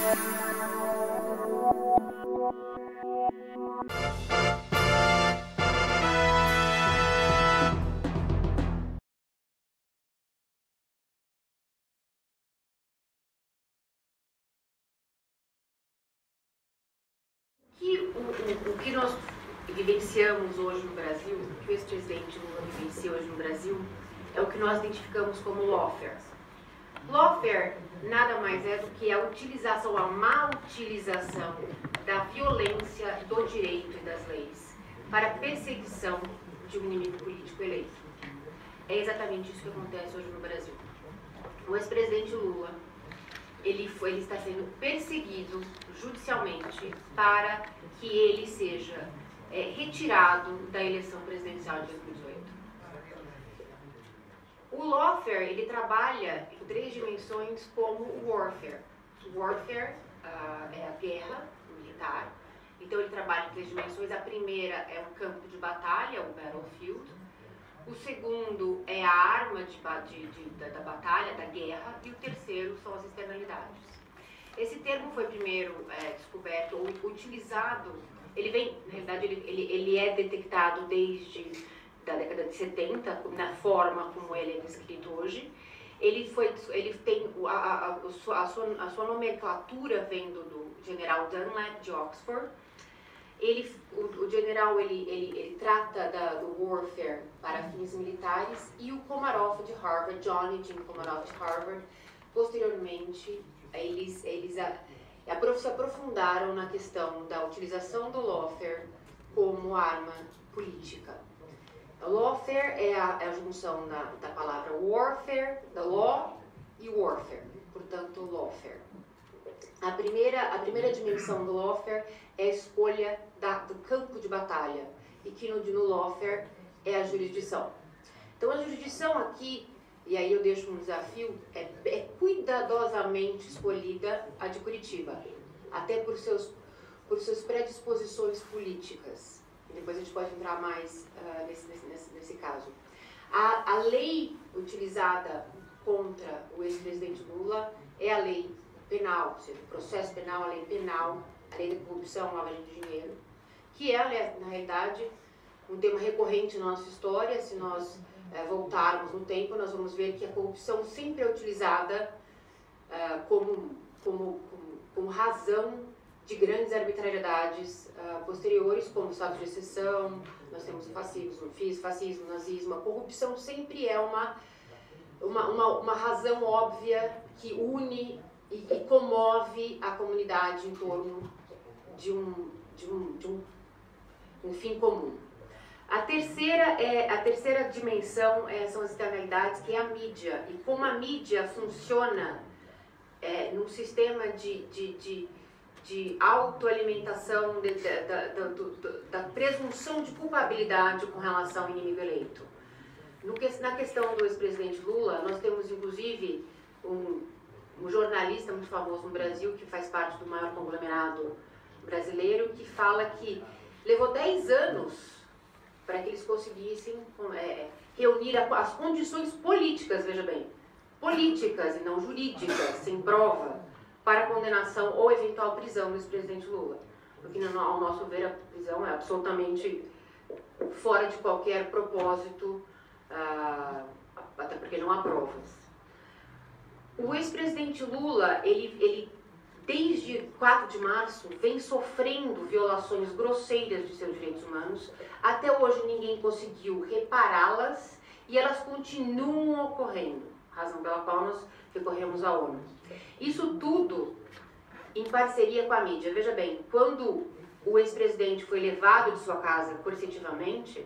O que nós vivenciamos hoje no Brasil, o que o ex-presidente Lula vivencia hoje no Brasil, é o que nós identificamos como lawfare. Lawfare nada mais é do que a utilização, a má utilização da violência do direito e das leis para perseguição de um inimigo político eleito. É exatamente isso que acontece hoje no Brasil. O ex-presidente Lula, ele está sendo perseguido judicialmente para que ele seja retirado da eleição presidencial de 2018. O lawfare, ele trabalha em 3 dimensões como o warfare. O warfare é a guerra militar, então ele trabalha em 3 dimensões. A primeira é o campo de batalha, o battlefield. O segundo é a arma da batalha, da guerra, e o terceiro são as externalidades. Esse termo foi primeiro descoberto ou utilizado, ele vem, na realidade, ele é detectado desde a década de 70, na forma como ele é descrito hoje. Ele tem a sua nomenclatura vem do general Dunlap de Oxford. O general ele trata do warfare para fins militares, e o Komarov de Harvard, Johnny Jim Komarov de Harvard, posteriormente eles se aprofundaram na questão da utilização do lawfare como arma política. O lawfare é a junção da palavra warfare, da law e warfare, portanto lawfare. A primeira dimensão do lawfare é a escolha do campo de batalha, e que no lawfare é a jurisdição. Então a jurisdição aqui, e aí eu deixo um desafio, é cuidadosamente escolhida a de Curitiba, até por suas predisposições políticas. E depois a gente pode entrar mais nesse caso. A lei utilizada contra o ex-presidente Lula é a lei penal, ou seja, o processo penal, a lei penal, a lei da corrupção, lavagem de dinheiro, que é, na realidade, um tema recorrente na nossa história. Se nós voltarmos no tempo, nós vamos ver que a corrupção sempre é utilizada como razão de grandes arbitrariedades posteriores, como o estado de exceção. Nós temos o fascismo, o nazismo. A corrupção sempre é uma razão óbvia que une e comove a comunidade em torno de um fim comum. A terceira dimensão são as externalidades, que é a mídia, e como a mídia funciona num sistema de autoalimentação da presunção de culpabilidade com relação ao inimigo eleito. Na questão do ex-presidente Lula, nós temos inclusive um jornalista muito famoso no Brasil, que faz parte do maior conglomerado brasileiro, que fala que levou 10 anos para que eles conseguissem reunir as condições políticas, veja bem, políticas e não jurídicas, sem prova, para a condenação ou eventual prisão do ex-presidente Lula. Porque, ao nosso ver, a prisão é absolutamente fora de qualquer propósito, até porque não há provas. O ex-presidente Lula, ele desde 4 de março, vem sofrendo violações grosseiras de seus direitos humanos. Até hoje ninguém conseguiu repará-las e elas continuam ocorrendo, razão pela qual nós recorremos à ONU. Isso tudo em parceria com a mídia. Veja bem, quando o ex-presidente foi levado de sua casa coercitivamente,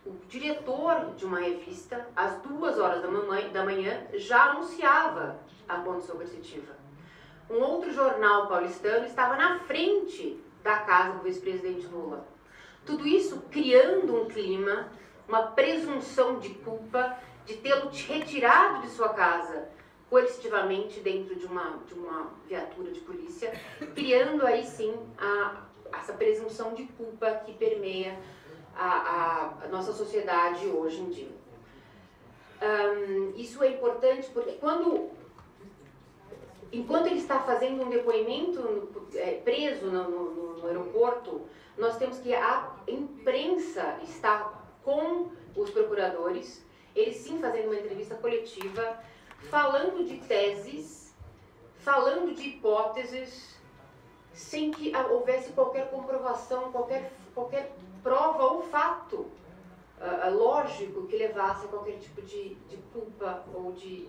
o diretor de uma revista, às 2 horas da manhã, já anunciava a condição coercitiva. Um outro jornal paulistano estava na frente da casa do ex-presidente Lula. Tudo isso criando um clima, uma presunção de culpa de tê-lo retirado de sua casa coercitivamente dentro de uma viatura de polícia, criando aí sim essa presunção de culpa que permeia a nossa sociedade hoje em dia. Isso é importante porque quando enquanto ele está fazendo um depoimento preso no aeroporto, nós temos que a imprensa está com os procuradores, eles sim fazendo uma entrevista coletiva, falando de teses, falando de hipóteses, sem que houvesse qualquer comprovação, qualquer prova ou fato lógico que levasse a qualquer tipo de culpa ou de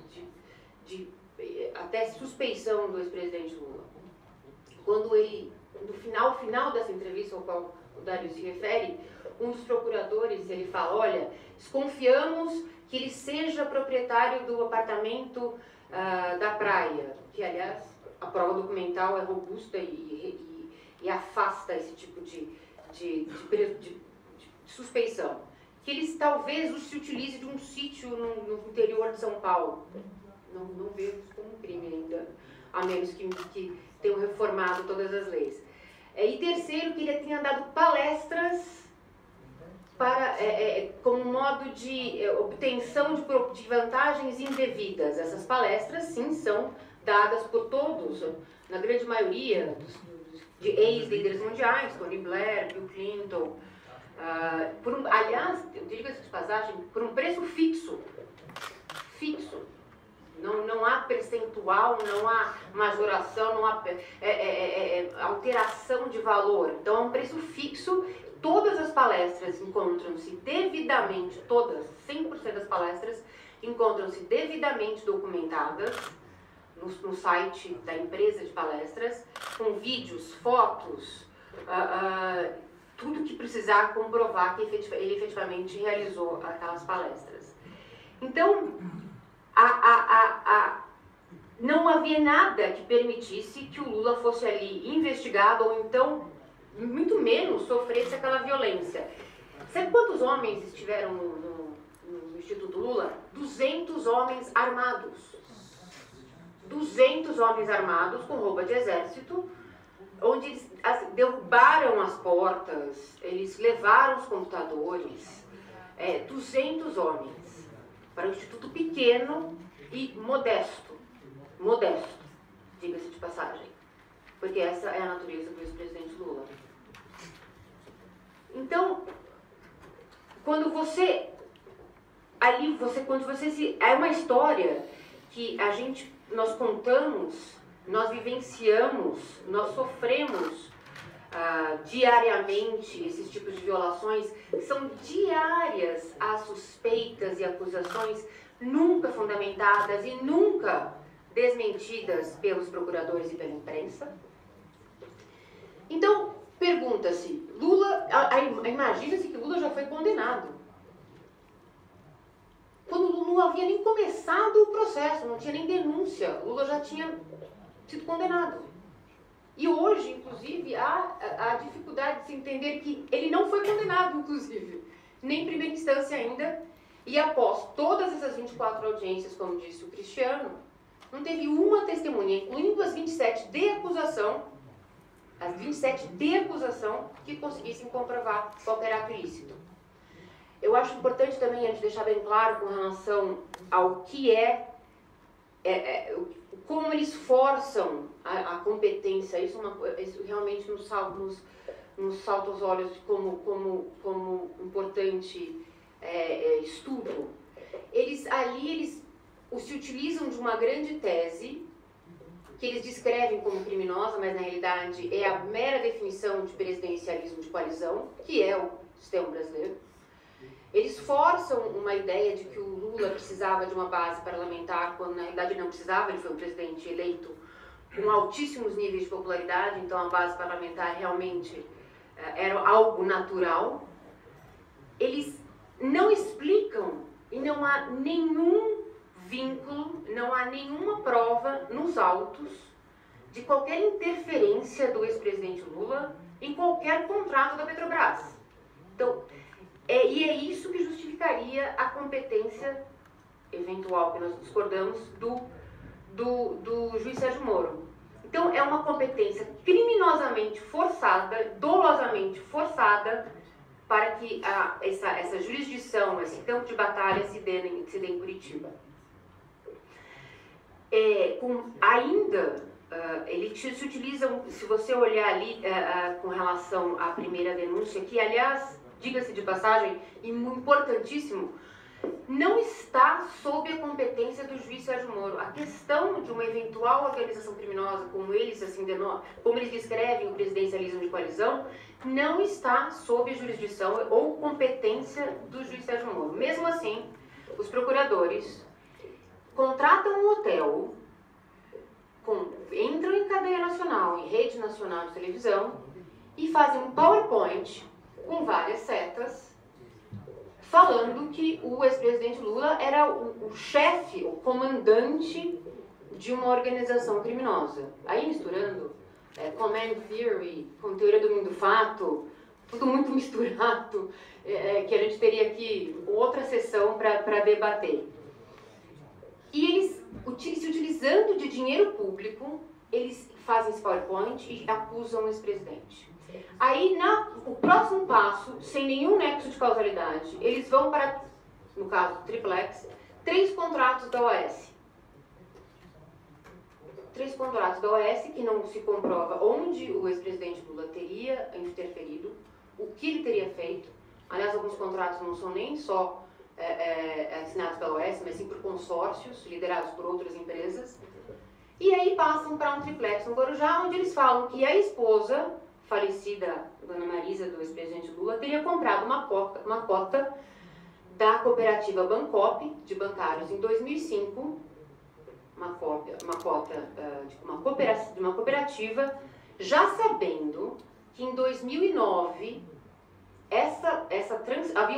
até suspeição do ex-presidente Lula. Quando ele, no final dessa entrevista ao qual o Dario se refere, um dos procuradores, ele fala, olha, desconfiamos que ele seja proprietário do apartamento da praia, que, aliás, a prova documental é robusta e afasta esse tipo de suspeição. Que eles talvez se utilize de um sítio no interior de São Paulo. Não vejo isso como um crime ainda, a menos que tenham reformado todas as leis. E terceiro, que ele tenha dado palestras para, como modo de obtenção de vantagens indevidas. Essas palestras, sim, são dadas por todos, na grande maioria, de ex-líderes mundiais, Tony Blair, Bill Clinton, aliás, eu digo essa de passagem, por um preço fixo. Não há percentual, não há majoração, não há alteração de valor. Então é um preço fixo. Todas as palestras encontram-se devidamente, todas, 100% das palestras encontram-se devidamente documentadas no site da empresa de palestras, com vídeos, fotos, tudo que precisar comprovar que ele efetivamente realizou aquelas palestras. Então, não havia nada que permitisse que o Lula fosse ali investigado ou então, muito menos, sofresse aquela violência. Sabe quantos homens estiveram no Instituto Lula? 200 homens armados. 200 homens armados com roupa de exército, onde eles derrubaram as portas, eles levaram os computadores. 200 homens para um instituto pequeno e modesto, diga-se de passagem, porque essa é a natureza do ex-presidente Lula. Então, quando você é uma história que nós contamos, nós vivenciamos, nós sofremos diariamente esses tipos de violações, são diárias as suspeitas e acusações nunca fundamentadas e nunca desmentidas pelos procuradores e pela imprensa. Então, pergunta-se, imagina-se que Lula já foi condenado. Quando Lula não havia nem começado o processo, não tinha nem denúncia, Lula já tinha sido condenado. E hoje, inclusive, há dificuldade de se entender que ele não foi condenado, inclusive, nem em primeira instância ainda, e após todas essas 24 audiências, como disse o Cristiano, não teve uma testemunha, incluindo as 27 de acusação, que conseguissem comprovar qualquer ato ilícito. Eu acho importante também a gente deixar bem claro com relação ao que como eles forçam a competência. Isso realmente nos salta aos olhos como importante estudo. Eles se utilizam de uma grande tese que eles descrevem como criminosa, mas na realidade é a mera definição de presidencialismo de coalizão, que é o sistema brasileiro. Eles forçam uma ideia de que o Lula precisava de uma base parlamentar, quando na realidade não precisava, ele foi um presidente eleito com altíssimos níveis de popularidade, então a base parlamentar realmente era algo natural. Eles não explicam e não há nenhum vínculo, não há nenhuma prova nos autos de qualquer interferência do ex-presidente Lula em qualquer contrato da Petrobras. Então, e é isso que justificaria a competência eventual, que nós discordamos, do juiz Sérgio Moro. Então, é uma competência criminosamente forçada, dolosamente forçada, para que essa jurisdição, esse campo de batalha se dê em Curitiba. Ele se utiliza, se você olhar ali com relação à primeira denúncia, que aliás, diga-se de passagem, e importantíssimo, não está sob a competência do juiz Sérgio Moro. A questão de uma eventual organização criminosa, como eles descrevem o presidencialismo de coalizão, não está sob a jurisdição ou competência do juiz Sérgio Moro. Mesmo assim, os procuradores contratam um hotel, entram em cadeia nacional, em rede nacional de televisão, e fazem um PowerPoint com várias setas, falando que o ex-presidente Lula era o chefe, o comandante de uma organização criminosa. Aí misturando Command Theory com teoria do domínio do fato, tudo muito misturado, que a gente teria aqui outra sessão para debater. E eles, se utilizando de dinheiro público, eles fazem esse PowerPoint e acusam o ex-presidente. Aí, o próximo passo, sem nenhum nexo de causalidade, eles vão para, no caso do Triplex, 3 contratos da OAS. 3 contratos da OAS que não se comprova onde o ex-presidente Lula teria interferido, o que ele teria feito. Aliás, alguns contratos não são nem só assinados pela OAS, mas sim por consórcios liderados por outras empresas. E aí passam para um triplex no Guarujá, onde eles falam que a esposa falecida, Dona Marisa, do ex-presidente Lula, teria comprado uma cota da cooperativa Bancop, de bancários, em 2005, uma cota de uma cooperativa, já sabendo que em 2009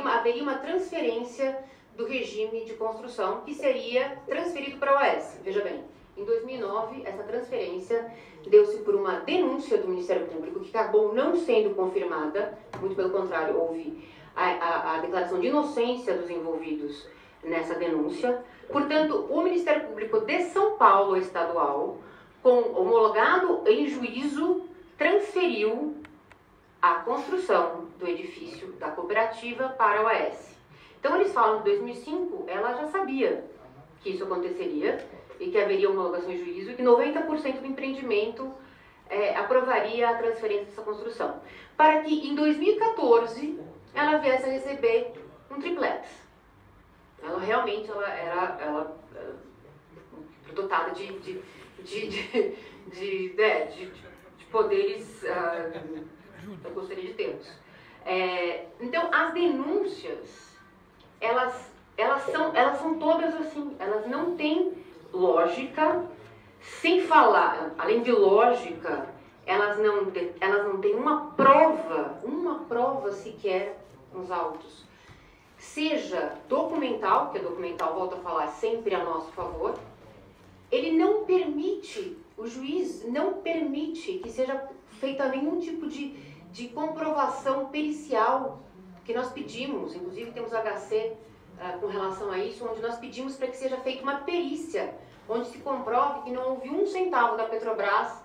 haveria uma transferência do regime de construção que seria transferido para a OAS. Veja bem, em 2009, essa transferência deu-se por uma denúncia do Ministério Público, que acabou não sendo confirmada, muito pelo contrário, houve a declaração de inocência dos envolvidos nessa denúncia. Portanto, o Ministério Público de São Paulo estadual, homologado em juízo, transferiu a construção do edifício da cooperativa para a OAS. Então, eles falam que em 2005, ela já sabia que isso aconteceria e que haveria homologação em juízo e que 90% do empreendimento aprovaria a transferência dessa construção. Para que, em 2014, ela viesse a receber um triplex. Ela realmente era dotada de poderes, eu gostaria de tê-los. Então, as denúncias, elas são todas assim, elas não têm lógica, sem falar, além de lógica, elas não têm uma prova sequer nos autos. Seja documental, que a documental, volto a falar, sempre a nosso favor, ele não permite, o juiz não permite que seja feita nenhum tipo de comprovação pericial que nós pedimos, inclusive temos HC com relação a isso, onde nós pedimos para que seja feita uma perícia, onde se comprove que não houve um centavo da Petrobras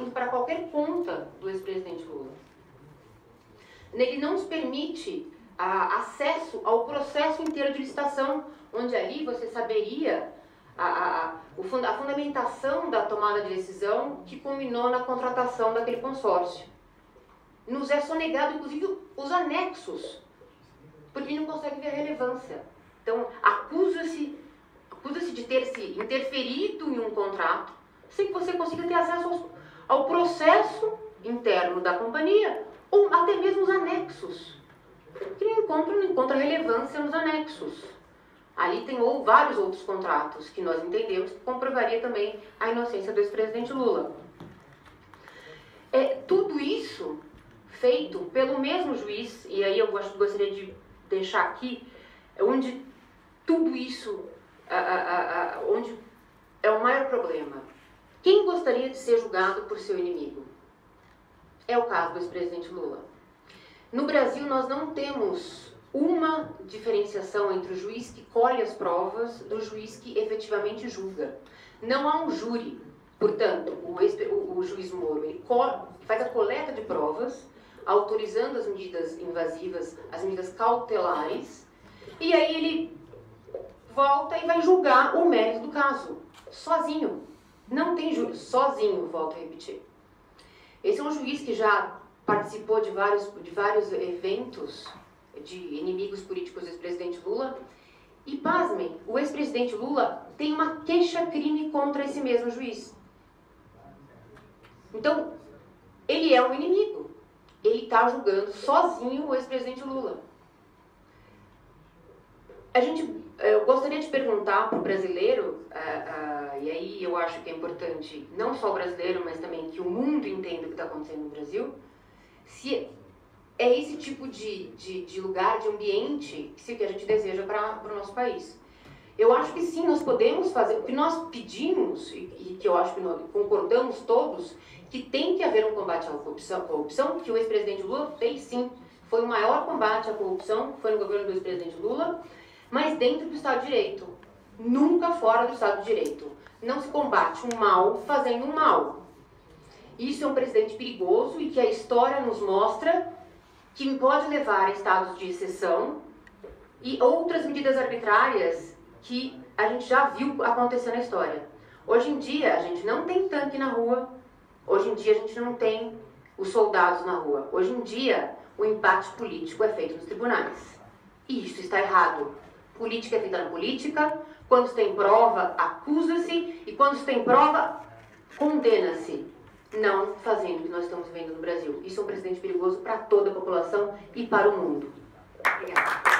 indo para qualquer conta do ex-presidente Lula. Ele não nos permite acesso ao processo inteiro de licitação, onde ali você saberia a fundamentação da tomada de decisão que culminou na contratação daquele consórcio. Nos é sonegado, inclusive, os anexos, porque não consegue ver a relevância. Então, acusa-se de ter se interferido em um contrato, sem que você consiga ter acesso ao processo interno da companhia, ou até mesmo os anexos. Porque não encontra relevância nos anexos. Ali tem vários outros contratos que nós entendemos que comprovaria também a inocência do ex-presidente Lula. Tudo isso feito pelo mesmo juiz, e aí eu gostaria de deixar aqui, onde tudo isso, onde é o maior problema. Quem gostaria de ser julgado por seu inimigo? É o caso do ex-presidente Lula. No Brasil, nós não temos uma diferenciação entre o juiz que colhe as provas do juiz que efetivamente julga. Não há um júri. Portanto, o juiz Moro ele faz a coleta de provas, autorizando as medidas invasivas, as medidas cautelares, e aí ele volta e vai julgar o mérito do caso, sozinho. Não tem júri, sozinho, volto a repetir. Esse é um juiz que já participou de vários eventos de inimigos políticos do ex-presidente Lula. E, pasmem, o ex-presidente Lula tem uma queixa-crime contra esse mesmo juiz. Então, ele é um inimigo. Ele está julgando sozinho o ex-presidente Lula. Eu gostaria de perguntar para o brasileiro, e aí eu acho que é importante, não só o brasileiro, mas também que o mundo entenda o que está acontecendo no Brasil, se é esse tipo de lugar, de ambiente, que a gente deseja para o nosso país. Eu acho que sim, nós podemos fazer, o que nós pedimos, e que eu acho que nós concordamos todos, que tem que haver um combate à corrupção, que o ex-presidente Lula fez sim. Foi o maior combate à corrupção, foi no governo do ex-presidente Lula, mas dentro do Estado de Direito, nunca fora do Estado de Direito. Não se combate um mal fazendo um mal. Isso é um precedente perigoso e que a história nos mostra que pode levar a estados de exceção e outras medidas arbitrárias que a gente já viu acontecer na história. Hoje em dia, a gente não tem tanque na rua, hoje em dia a gente não tem os soldados na rua. Hoje em dia, o embate político é feito nos tribunais. E isso está errado. Política é feita na política, quando se tem prova, acusa-se, e quando se tem prova, condena-se. Não fazendo o que nós estamos vendo no Brasil. Isso é um precedente perigoso para toda a população e para o mundo. Obrigada.